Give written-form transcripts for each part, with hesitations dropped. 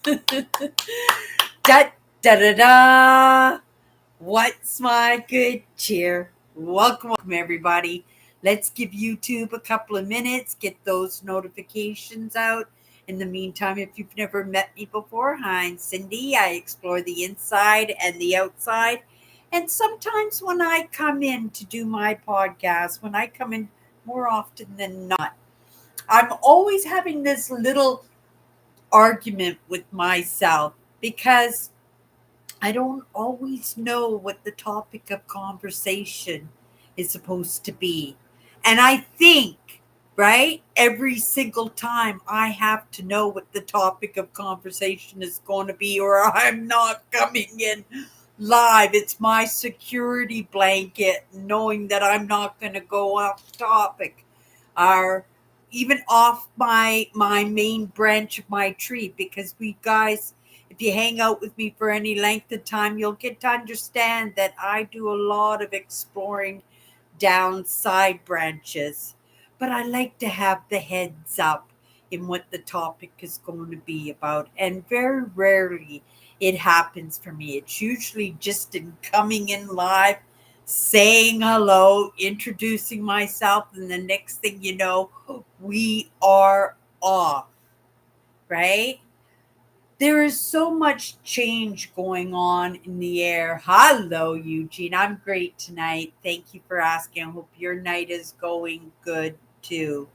Da da da da. What's my good cheer? Welcome, everybody. Let's give YouTube a couple of minutes, get those notifications out. In the meantime, if you've never met me before, hi, I'm Cindy. I explore the inside and the outside. And sometimes when I come in to do my podcast, when I come in more often than not, I'm always having this little argument with myself because I don't always know what the topic of conversation is supposed to be. And I think, right, every single time I have to know what the topic of conversation is going to be, or I'm not coming in live. It's my security blanket, knowing that I'm not going to go off topic or even off my main branch of my tree, because we guys, if you hang out with me for any length of time, you'll get to understand that I do a lot of exploring down side branches. But I like to have the heads up in what the topic is going to be about. And very rarely it happens for me. It's usually just in coming in live, saying hello, introducing myself, and the next thing you know, we are off, right? There is so much change going on in the air. Hello, Eugene. I'm great tonight. Thank you for asking. I hope your night is going good too.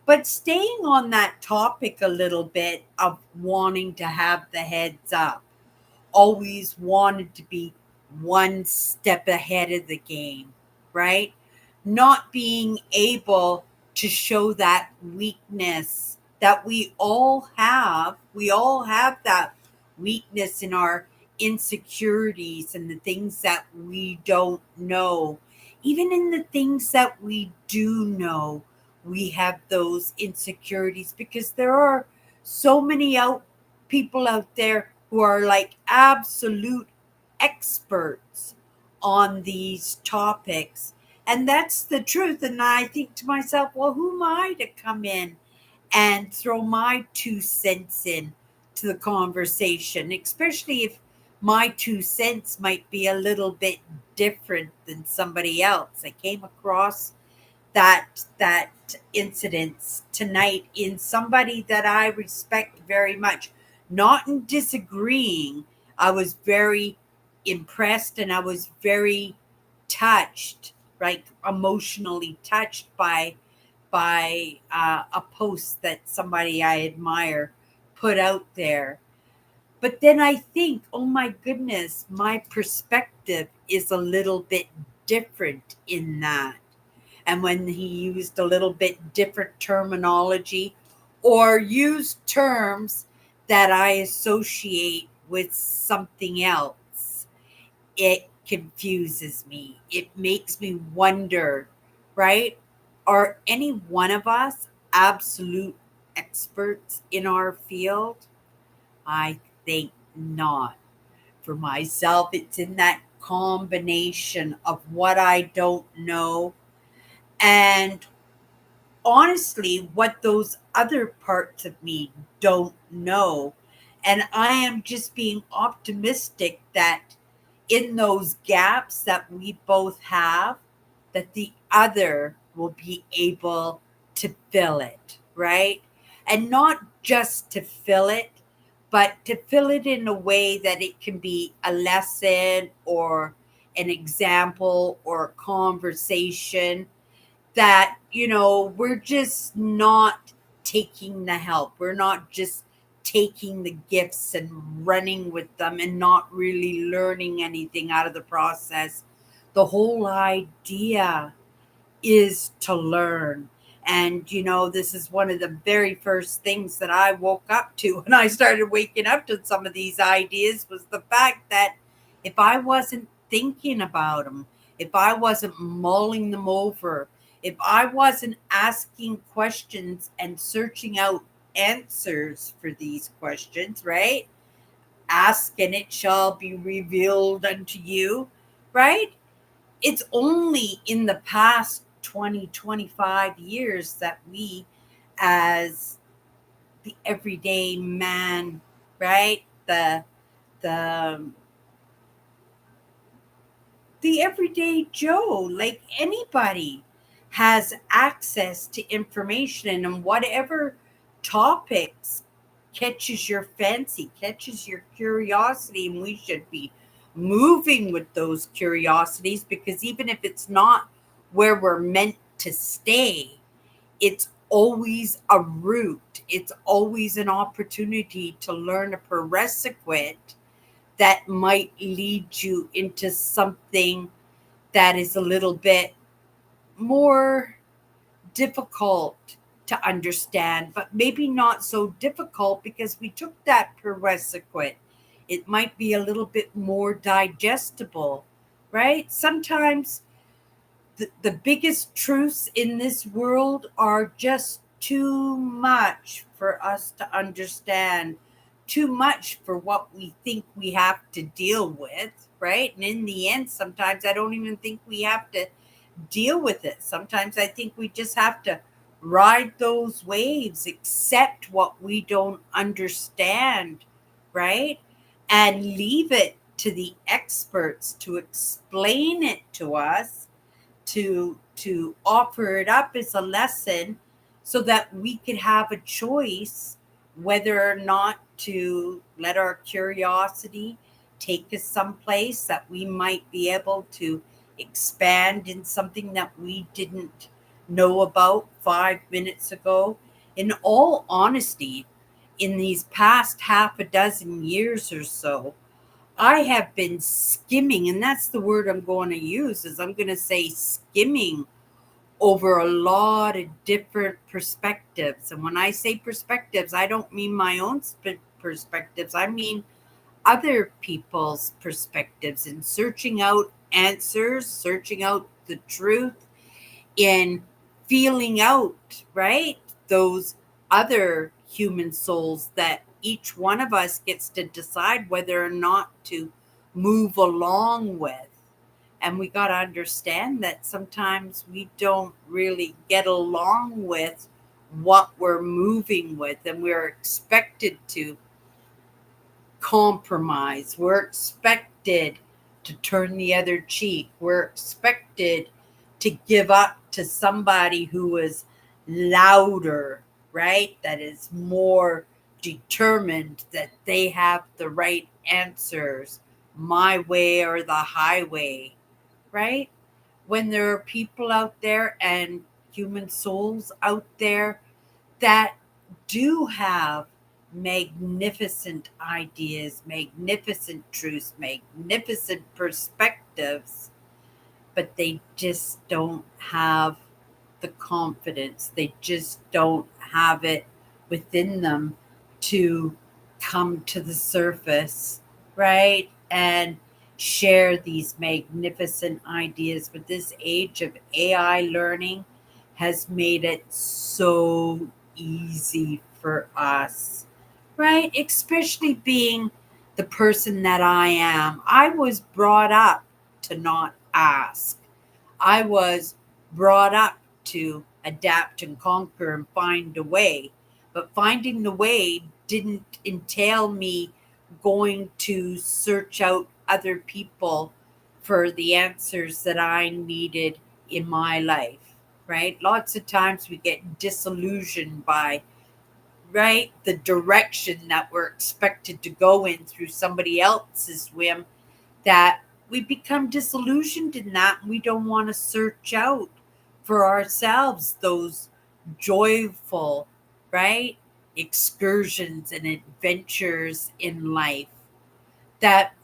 But staying on that topic a little bit of wanting to have the heads up, always wanted to be one step ahead of the game, right? Not being able to show that weakness that we all have. We all have that weakness in our insecurities and the things that we don't know. Even in the things that we do know, we have those insecurities because there are so many people out there who are like absolute experts on these topics. And that's the truth. And I think to myself, well, who am I to come in and throw my 2 cents in to the conversation, especially if my 2 cents might be a little bit different than somebody else. I came across that incident tonight in somebody that I respect very much. Not in disagreeing. I was very impressed and I was very touched, like emotionally touched by a post that somebody I admire put out there. But then I think, oh my goodness, my perspective is a little bit different in that. And when he used a little bit different terminology or used terms that I associate with something else, it confuses me. It makes me wonder, right? Are any one of us absolute experts in our field? I think not. For myself, it's in that combination of what I don't know and honestly what those other parts of me don't know. And I am just being optimistic that in those gaps that we both have, that the other will be able to fill it, right? And not just to fill it, but to fill it in a way that it can be a lesson or an example or a conversation that, we're just not taking the help. We're not just taking the gifts and running with them and not really learning anything out of the process. The whole idea is to learn. And, this is one of the very first things that I woke up to when I started waking up to some of these ideas was the fact that if I wasn't thinking about them, if I wasn't mulling them over, if I wasn't asking questions and searching out answers for these questions, right? Ask and it shall be revealed unto you, right? It's only in the past 20, 25 years that we, as the everyday man, right? The the everyday Joe, like anybody, has access to information and whatever topics catches your fancy, catches your curiosity, and we should be moving with those curiosities because even if it's not where we're meant to stay, it's always a route. It's always an opportunity to learn a prerequisite that might lead you into something that is a little bit more difficult to understand, but maybe not so difficult because we took that prerequisite. It might be a little bit more digestible, right? Sometimes the biggest truths in this world are just too much for us to understand, too much for what we think we have to deal with, right? And in the end, sometimes I don't even think we have to deal with it. Sometimes I think we just have to ride those waves, accept what we don't understand, right? And leave it to the experts to explain it to us, to offer it up as a lesson so that we could have a choice whether or not to let our curiosity take us someplace that we might be able to expand in something that we didn't know about 5 minutes ago. In all honesty, in these past half a dozen years or so, I have been skimming, and that's the word I'm going to use, is I'm going to say skimming over a lot of different perspectives. And when I say perspectives, I don't mean my own perspectives. I mean other people's perspectives, and searching out answers, searching out the truth, in feeling out, right? Those other human souls that each one of us gets to decide whether or not to move along with. And we got to understand that sometimes we don't really get along with what we're moving with, and we're expected to compromise. We're expected to turn the other cheek. We're expected to give up to somebody who is louder, right? That is more determined that they have the right answers, my way or the highway, right? When there are people out there and human souls out there that do have magnificent ideas, magnificent truths, magnificent perspectives, but they just don't have the confidence. They just don't have it within them to come to the surface, right? And share these magnificent ideas. But this age of AI learning has made it so easy for us, right? Especially being the person that I am. I was brought up to not ask. I was brought up to adapt and conquer and find a way. But finding the way didn't entail me going to search out other people for the answers that I needed in my life, right? Lots of times we get disillusioned by, right, the direction that we're expected to go in through somebody else's whim, that we become disillusioned in that, and we don't want to search out for ourselves those joyful, right, excursions and adventures in life that,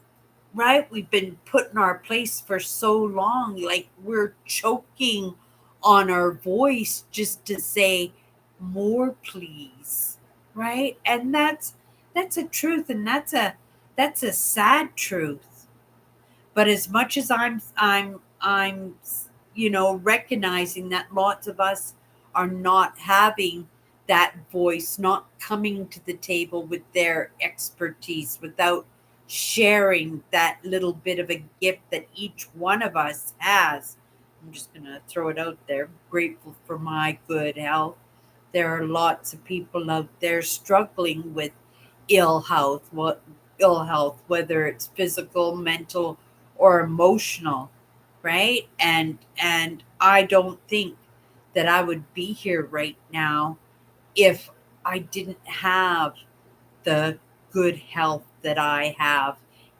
right, we've been put in our place for so long, like we're choking on our voice just to say more please, right? And that's a truth, and that's a sad truth. But as much as I'm recognizing that lots of us are not having that voice, not coming to the table with their expertise, without sharing that little bit of a gift that each one of us has. I'm just going to throw it out there. Grateful for my good health. There are lots of people out there struggling with ill health, whether it's physical, mental, or emotional, right? And I don't think that I would be here right now if I didn't have the good health that I have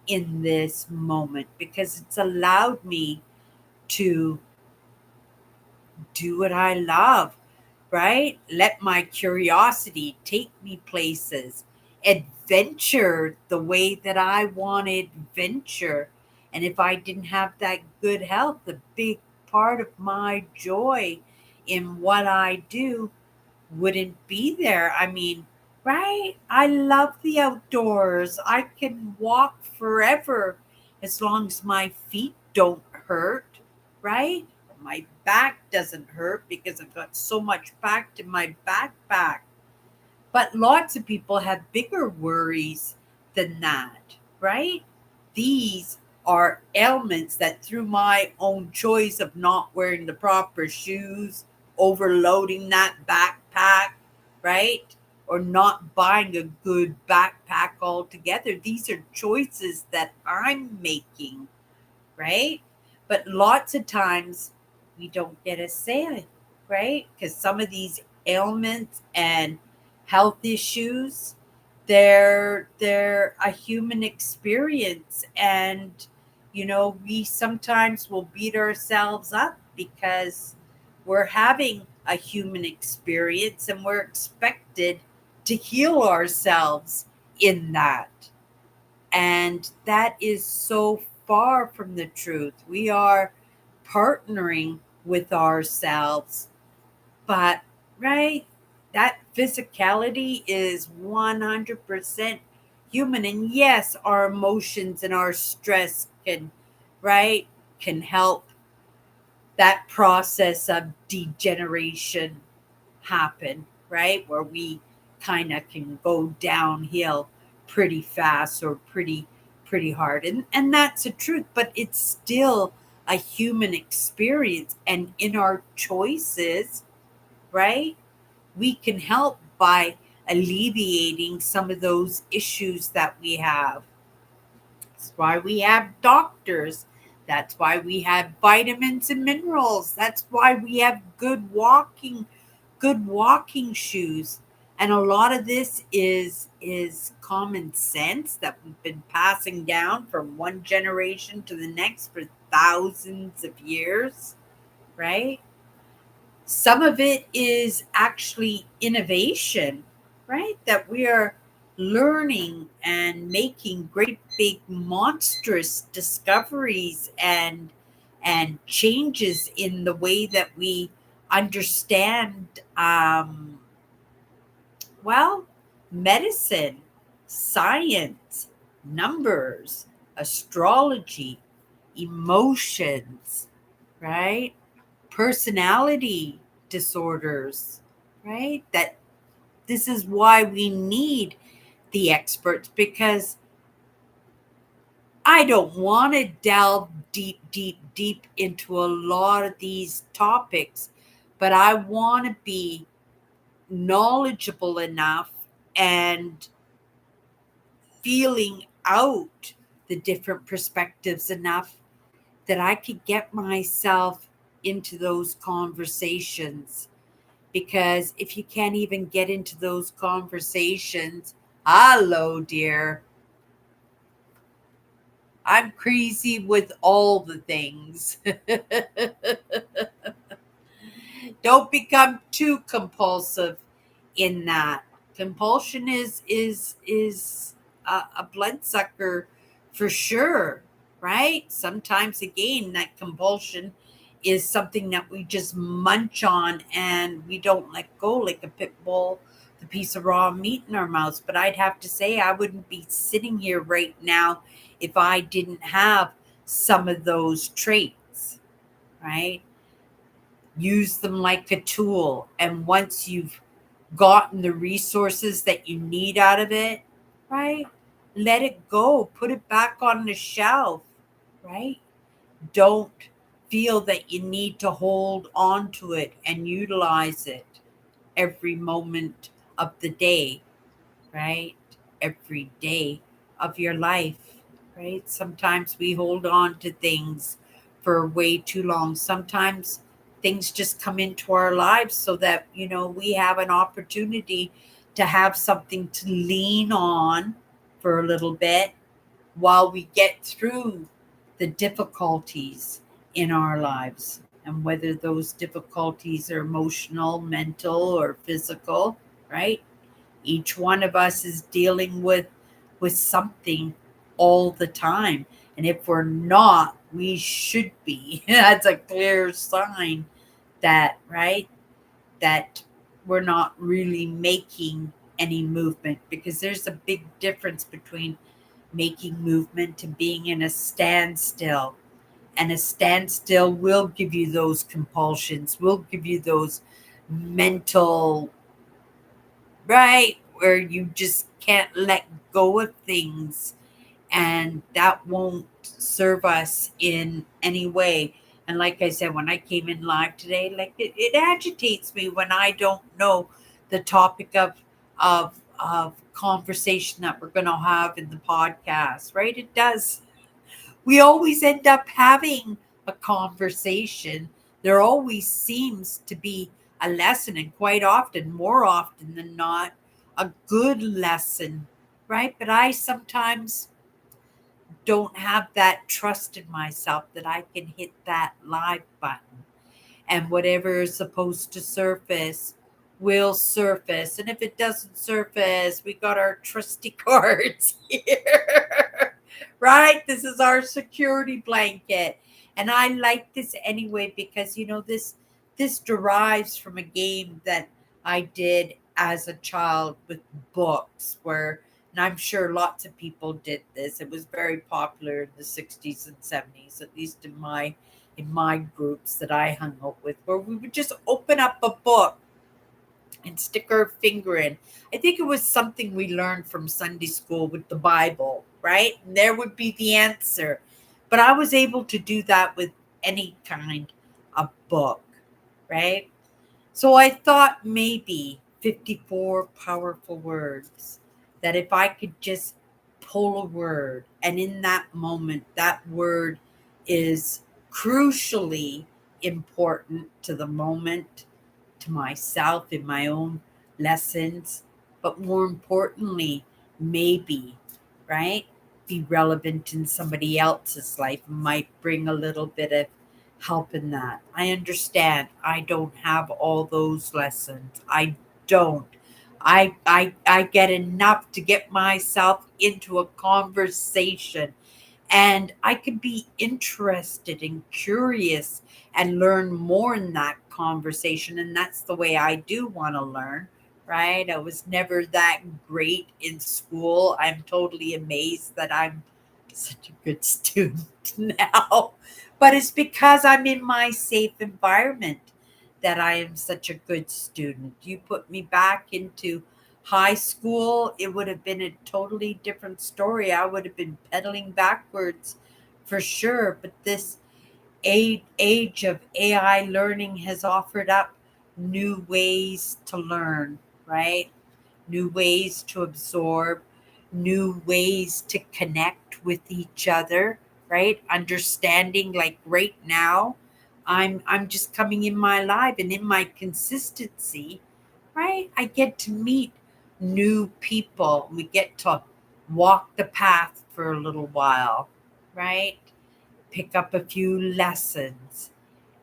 in this moment, because it's allowed me to do what I love, right? Let my curiosity take me places, adventure the way that I want to adventure. And if I didn't have that good health, the big part of my joy in what I do wouldn't be there. I mean, right? I love the outdoors. I can walk forever as long as my feet don't hurt, right? My back doesn't hurt because I've got so much packed in my backpack. But lots of people have bigger worries than that, right? These are ailments that, through my own choice of not wearing the proper shoes, overloading that backpack, right? Or not buying a good backpack altogether, these are choices that I'm making, right? But lots of times we don't get a say, right? Because some of these ailments and health issues, they're a human experience, and we sometimes will beat ourselves up because we're having a human experience and we're expected to heal ourselves in that. And that is so far from the truth. We are partnering with ourselves, but, right, that physicality is 100% human. And yes, our emotions and our stress can, right, can help that process of degeneration happen, right? Where we kind of can go downhill pretty fast or pretty hard. And that's the truth, but it's still a human experience, and in our choices, right? We can help by alleviating some of those issues that we have. That's why we have doctors. That's why we have vitamins and minerals. That's why we have good walking shoes. And a lot of this is common sense that we've been passing down from one generation to the next for thousands of years, right? Some of it is actually innovation, right? That we are learning and making great big monstrous discoveries and changes in the way that we understand, well, medicine, science, numbers, astrology, emotions, right? Personality disorders, right? That this is why we need the experts, because I don't want to delve deep, deep, deep into a lot of these topics, but I want to be knowledgeable enough and feeling out the different perspectives enough that I could get myself into those conversations. Because if you can't even get into those conversations, hello, dear, I'm crazy with all the things. Don't become too compulsive in that. Compulsion is a bloodsucker for sure, right? Sometimes again, that compulsion is something that we just munch on and we don't let go, like a pit bull, the piece of raw meat in our mouths. But I'd have to say I wouldn't be sitting here right now if I didn't have some of those traits, right? Use them like a tool. And once you've gotten the resources that you need out of it, right? Let it go. Put it back on the shelf, right? Don't feel that you need to hold on to it and utilize it every moment of the day, right? every day of your life, right? Sometimes we hold on to things for way too long. Sometimes things just come into our lives so that, we have an opportunity to have something to lean on for a little bit while we get through the difficulties in our lives. And whether those difficulties are emotional, mental, or physical, right? Each one of us is dealing with something all the time. And if we're not, we should be. That's a clear sign that, right, that we're not really making any movement, because there's a big difference between making movement and being in a standstill. And a standstill will give you those compulsions, will give you those mental, right, where you just can't let go of things, and that won't serve us in any way. And like I said, when I came in live today, like it agitates me when I don't know the topic of conversation that we're going to have in the podcast, right? It does. We always end up having a conversation. There always seems to be a lesson, and quite often, more often than not, a good lesson, right? But I sometimes don't have that trust in myself that I can hit that live button, and whatever is supposed to surface will surface. And if it doesn't surface, we got our trusty cards here, right? This is our security blanket. And I like this anyway because, this derives from a game that I did as a child with books, where, and I'm sure lots of people did this. It was very popular in the 60s and 70s, at least in my groups that I hung out with, where we would just open up a book and stick our finger in. I think it was something we learned from Sunday school with the Bible, right? And there would be the answer. But I was able to do that with any kind of book, right? So I thought maybe 54 powerful words, that if I could just pull a word, and in that moment, that word is crucially important to the moment, to myself in my own lessons, but more importantly, maybe, right, be relevant in somebody else's life, might bring a little bit of help in that. I understand I don't have all those lessons. I don't. I get enough to get myself into a conversation, and I could be interested and curious and learn more in that conversation. And that's the way I do want to learn, right? I was never that great in school. I'm totally amazed that I'm such a good student now. But it's because I'm in my safe environment that I am such a good student. You put me back into high school, it would have been a totally different story. I would have been pedaling backwards for sure. But this age of AI learning has offered up new ways to learn, right? New ways to absorb, new ways to connect with each other, right? Understanding, like right now, I'm just coming in my life, and in my consistency, right? I get to meet new people. We get to walk the path for a little while, right? Pick up a few lessons.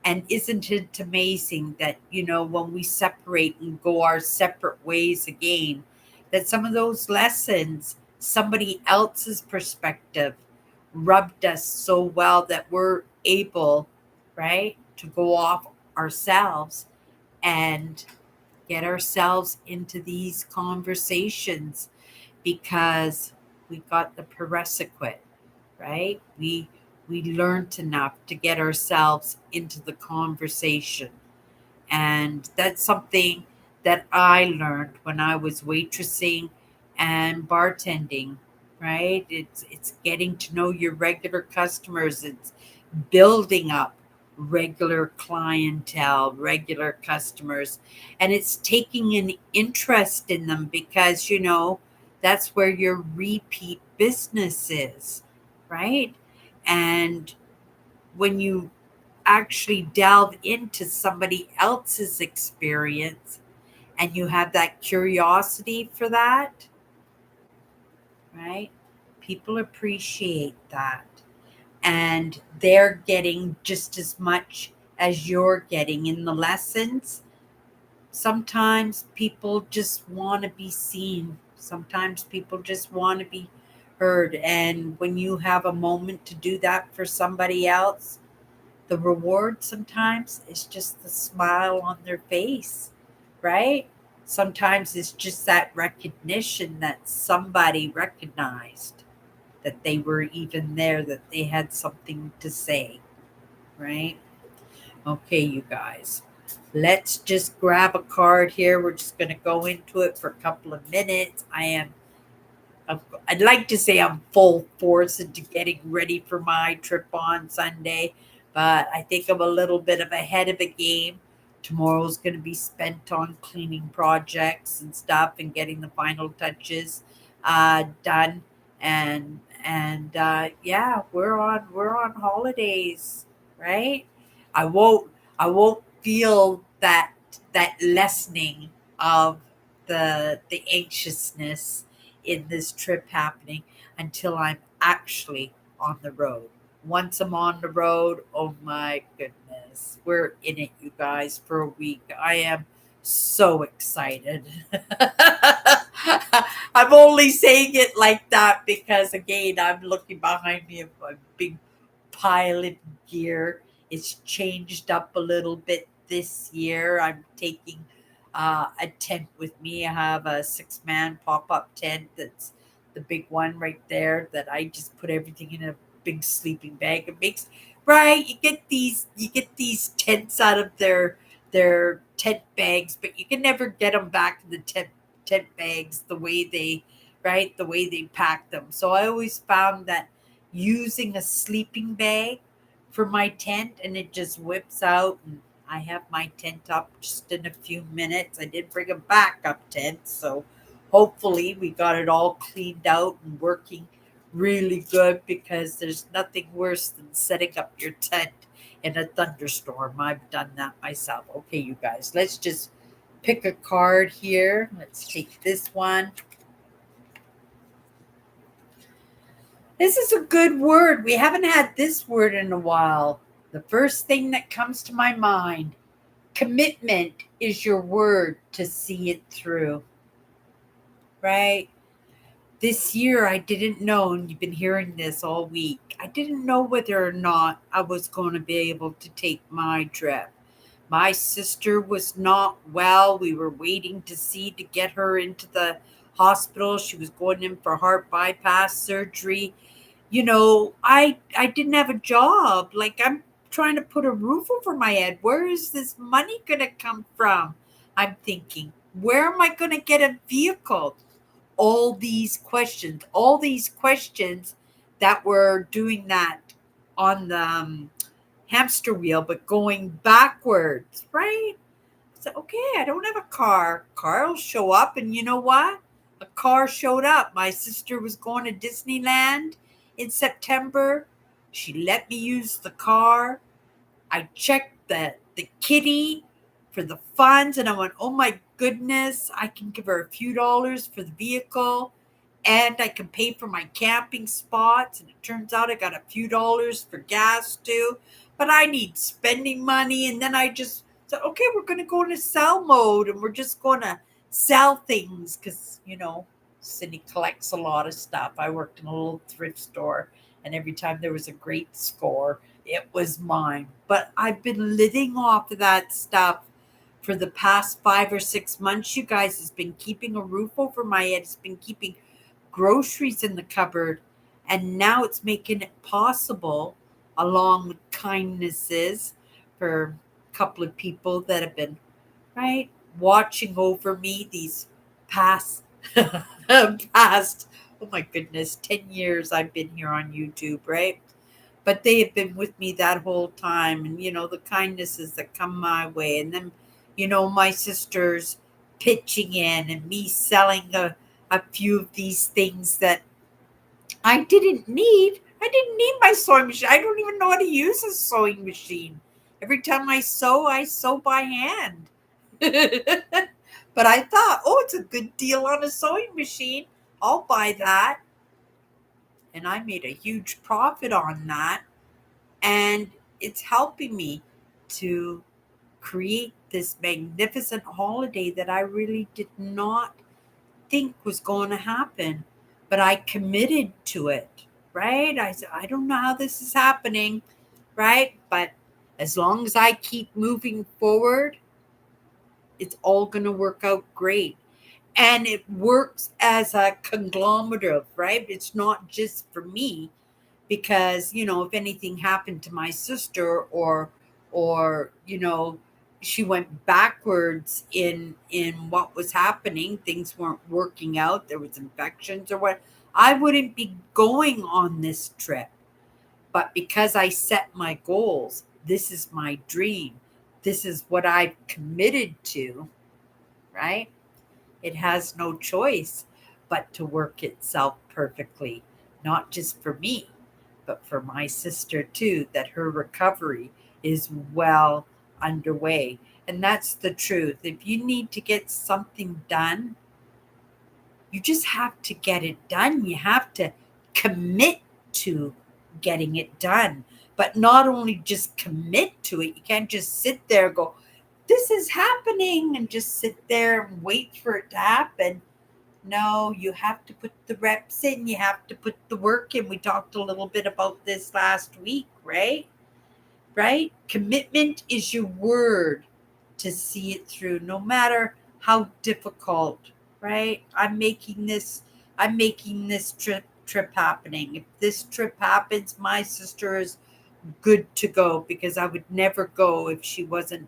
And isn't it amazing that, when we separate and go our separate ways again, that some of those lessons, somebody else's perspective, rubbed us so well that we're able, right, to go off ourselves and get ourselves into these conversations, because we got the prerequisite, right? We learned enough to get ourselves into the conversation. And that's something that I learned when I was waitressing and bartending, right? It's getting to know your regular customers. It's building up regular clientele, regular customers, and it's taking an interest in them, because That's where your repeat business is, right? And when you actually delve into somebody else's experience and you have that curiosity for that, right? People appreciate that. And they're getting just as much as you're getting in the lessons. Sometimes people just want to be seen. Sometimes people just want to be heard. And when you have a moment to do that for somebody else, the reward sometimes is just the smile on their face, right? Sometimes it's just that recognition that somebody recognized that they were even there, that they had something to say, right? Okay, you guys, let's just grab a card here. We're just going to go into it for a couple of minutes. I'd like to say I'm full force into getting ready for my trip on Sunday, but I think I'm a little bit of ahead of the game. Tomorrow's going to be spent on cleaning projects and stuff and getting the final touches done. And yeah, we're on holidays, right? I won't feel that lessening of the anxiousness in this trip happening until I'm actually on the road. Once I'm on the road, oh my goodness, we're in it, you guys, for a week. I am so excited. I'm only saying it like that because, again, I'm looking behind me of a big pile of gear. It's changed up a little bit this year. I'm taking a tent with me. I have a 6-man pop-up tent that's the big one right there that I just put everything in a big sleeping bag. It makes right. You get these tents out of their tent bags, but you can never get them back in the tent bags the way they pack them. So I always found that using a sleeping bag for my tent and it just whips out and I have my tent up just in a few minutes. I did bring a backup tent, so hopefully we got it all cleaned out and working really good because there's nothing worse than setting up your tent in a thunderstorm. I've done that myself. Okay, you guys, let's just pick a card here. Let's take this one. This is a good word. We haven't had this word in a while. The first thing that comes to my mind, commitment is your word to see it through, right? This year, I didn't know, and you've been hearing this all week, I didn't know whether or not I was going to be able to take my trip. My sister was not well. We were waiting to see to get her into the hospital. She was going in for heart bypass surgery. I didn't have a job. Like, I'm trying to put a roof over my head. Where is this money going to come from? I'm thinking, where am I going to get a vehicle? All these questions that were doing that on the hamster wheel, but going backwards, right? So, okay, I don't have a car. Car will show up. And you know what? A car showed up. My sister was going to Disneyland in September. She let me use the car. I checked the kitty for the funds and I went, oh my goodness, I can give her a few dollars for the vehicle and I can pay for my camping spots. And it turns out I got a few dollars for gas too. But I need spending money. And then I just said, okay, we're going to go into sell mode and we're just going to sell things because, Cindy collects a lot of stuff. I worked in a little thrift store and every time there was a great score, it was mine. But I've been living off of that stuff for the past 5 or 6 months. You guys, has been keeping a roof over my head. It's been keeping groceries in the cupboard. And now it's making it possible, along with kindnesses for a couple of people that have been, right, watching over me these past, past, oh my goodness, 10 years I've been here on YouTube, right? But they have been with me that whole time. And, the kindnesses that come my way. And then, my sisters pitching in and me selling a few of these things that I didn't need. I didn't need my sewing machine. I don't even know how to use a sewing machine. Every time I sew by hand. But I thought, oh, it's a good deal on a sewing machine. I'll buy that. And I made a huge profit on that. And it's helping me to create this magnificent holiday that I really did not think was going to happen, but I committed to it, right? I said, I don't know how this is happening, right? But as long as I keep moving forward, it's all going to work out great. And it works as a conglomerate, right? It's not just for me, because if anything happened to my sister, or she went backwards in what was happening, things weren't working out, there was infections or what, I wouldn't be going on this trip. But because I set my goals, this is my dream, this is what I've committed to, right? It has no choice but to work itself perfectly, not just for me, but for my sister too, that her recovery is well underway. And that's the truth. If you need to get something done, you just have to get it done. You have to commit to getting it done. But not only just commit to it, you can't just sit there and go, this is happening, and just sit there and wait for it to happen. No, you have to put the reps in. You have to put the work in. We talked a little bit about this last week, right? Right? Commitment is your word to see it through, no matter how difficult, right? I'm making this trip happening. If this trip happens, my sister is good to go, because I would never go if she wasn't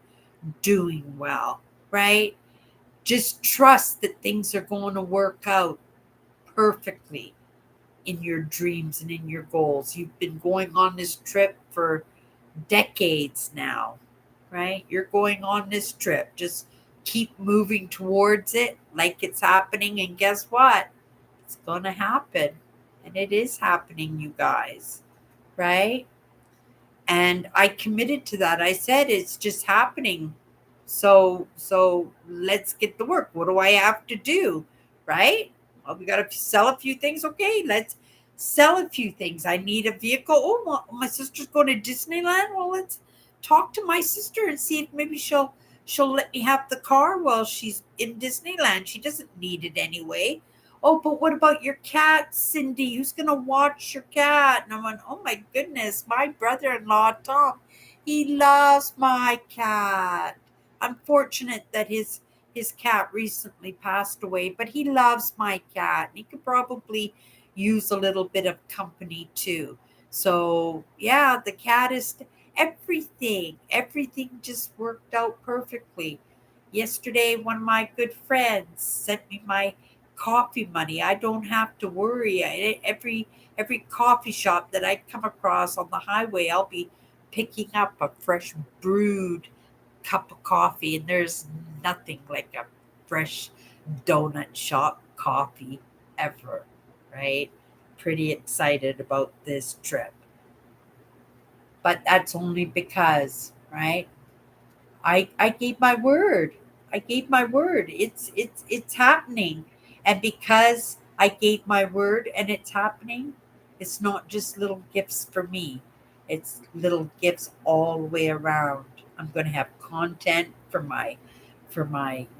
doing well, right? Just trust that things are going to work out perfectly in your dreams and in your goals. You've been going on this trip for decades now, right? You're going on this trip. Just keep moving towards it like it's happening. And guess what? It's going to happen. And it is happening, you guys, right? And I committed to that. I said it's just happening. So let's get to work. What do I have to do? Right? Well, we got to sell a few things. Okay, let's sell a few things. I need a vehicle. Oh, my sister's going to Disneyland. Well, let's talk to my sister and see if maybe she'll let me have the car while she's in Disneyland. She doesn't need it anyway. Oh, but what about your cat, Cindy? Who's going to watch your cat? And I went, oh my goodness, my brother-in-law, Tom, he loves my cat. Unfortunate that his cat recently passed away, but he loves my cat. He could probably use a little bit of company too. So yeah, the cat is everything. Everything just worked out perfectly. Yesterday, one of my good friends sent me my coffee money. I don't have to worry. Every coffee shop that I come across on the highway, I'll be picking up a fresh brewed cup of coffee, and there's nothing like a fresh donut shop coffee ever, right? Pretty excited about this trip. But that's only because, right? I gave my word. I gave my word. It's happening. And because I gave my word and it's happening, it's not just little gifts for me. It's little gifts all the way around. I'm going to have content for my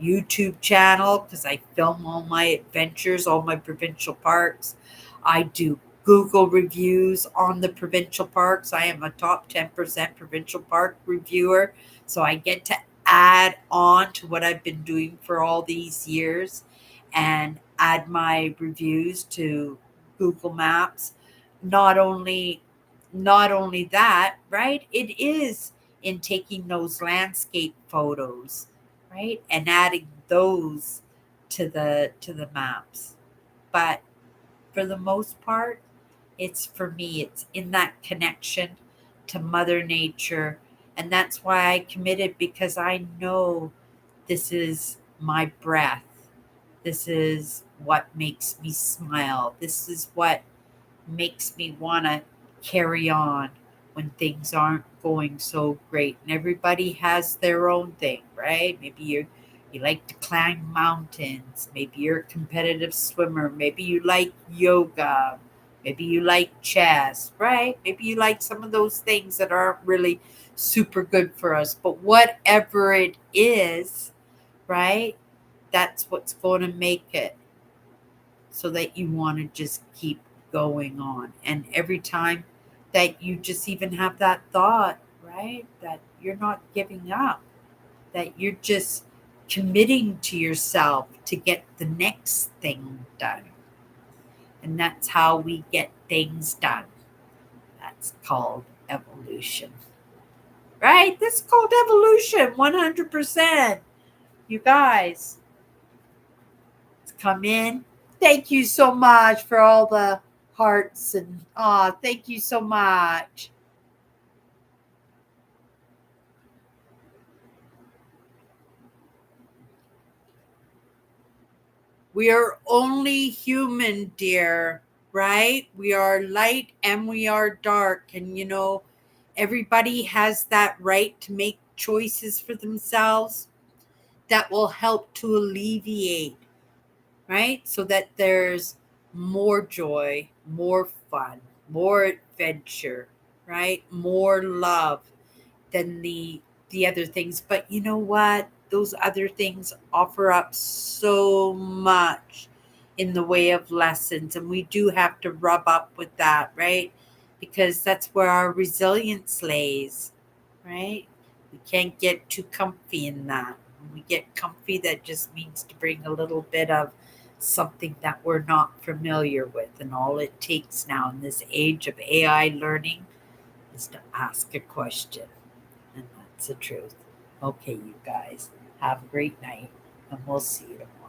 YouTube channel, because I film all my adventures, all my provincial parks. I do Google reviews on the provincial parks. I am a top 10% provincial park reviewer. So I get to add on to what I've been doing for all these years and add my reviews to Google Maps. Not only not only that, right? It is in taking those landscape photos, right? And adding those to the maps. But for the most part, it's for me. It's in that connection to Mother Nature. And that's why I committed, because I know this is my breath. This is what makes me smile. This is what makes me want to carry on when things aren't going so great. And everybody has their own thing, right? Maybe you like to climb mountains. Maybe you're a competitive swimmer. Maybe you like yoga. Maybe you like chess, right? Maybe you like some of those things that aren't really super good for us. But whatever it is, right? That's what's going to make it so that you want to just keep going on. And every time that you just even have that thought, right, that you're not giving up, that you're just committing to yourself to get the next thing done. And that's how we get things done. That's called evolution, right? This is called evolution 100%. You guys, come in. Thank you so much for all the hearts and thank you so much. We are only human, dear, right? We are light and we are dark. And everybody has that right to make choices for themselves that will help to alleviate, right? So that there's more joy, more fun, more adventure, right? More love than the other things. But you know what? Those other things offer up so much in the way of lessons, and we do have to rub up with that, right? Because that's where our resilience lays, right? We can't get too comfy in that. When we get comfy, that just means to bring a little bit of something that we're not familiar with. And all it takes now in this age of AI learning is to ask a question. And that's the truth. Okay, you guys, have a great night, and we'll see you tomorrow.